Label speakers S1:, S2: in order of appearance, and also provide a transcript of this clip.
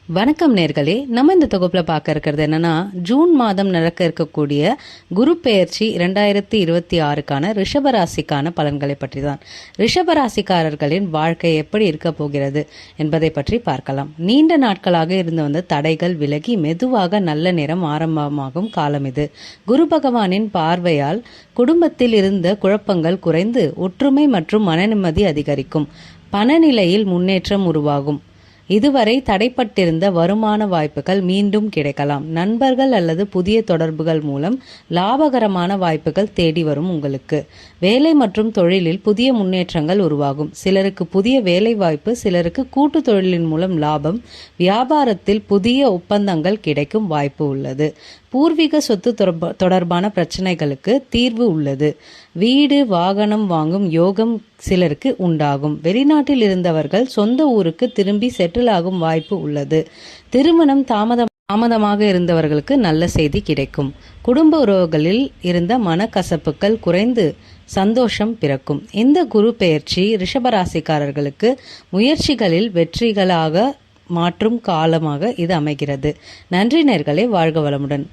S1: வணக்கம் நேர்களே, நம்ம இந்த தொகுப்புல பார்க்க இருக்கிறது என்னன்னா, ஜூன் மாதம் நடக்க இருக்கக்கூடிய குரு பெயர்ச்சி 2026க்கான ரிஷபராசிக்கான பலன்களை பற்றி தான். ரிஷபராசிக்காரர்களின் வாழ்க்கை எப்படி இருக்க போகிறது என்பதை பற்றி பார்க்கலாம். நீண்ட நாட்களாக இருந்து வந்த தடைகள் விலகி மெதுவாக நல்ல நேரம் ஆரம்பமாகும் காலம் இது. குரு பகவானின் பார்வையால் குடும்பத்தில் இருந்த குழப்பங்கள் குறைந்து ஒற்றுமை மற்றும் மனநிம்மதி அதிகரிக்கும். பணநிலையில் முன்னேற்றம் உருவாகும். இதுவரை தடைப்பட்டிருந்த வருமான வாய்ப்புகள் மீண்டும் கிடைக்கலாம். நண்பர்கள் அல்லது புதிய தொடர்புகள் மூலம் லாபகரமான வாய்ப்புகள் தேடி வரும். உங்களுக்கு வேலை மற்றும் தொழிலில் புதிய முன்னேற்றங்கள் உருவாகும். சிலருக்கு புதிய வேலை வாய்ப்பு, சிலருக்கு கூட்டு தொழிலின் மூலம் லாபம். வியாபாரத்தில் புதிய ஒப்பந்தங்கள் கிடைக்கும் வாய்ப்பு உள்ளது. பூர்வீக சொத்து தொடர்பான பிரச்சனைகளுக்கு தீர்வு உள்ளது. வீடு வாகனம் வாங்கும் யோகம் சிலருக்கு உண்டாகும். வெளிநாட்டில் இருந்தவர்கள் சொந்த ஊருக்கு திரும்பி செட்டில் ஆகும் வாய்ப்பு உள்ளது. திருமணம் தாமதமாக இருந்தவர்களுக்கு நல்ல செய்தி கிடைக்கும். குடும்ப உறவுகளில் இருந்த மனக்கசப்புகள் குறைந்து சந்தோஷம் பிறக்கும். இந்த குரு பெயர்ச்சி ரிஷபராசிக்காரர்களுக்கு முயற்சிகளில் வெற்றிகளாக மாற்றும் காலமாக இது அமைகிறது. நன்றி நேயர்களே, வாழ்க வளமுடன்.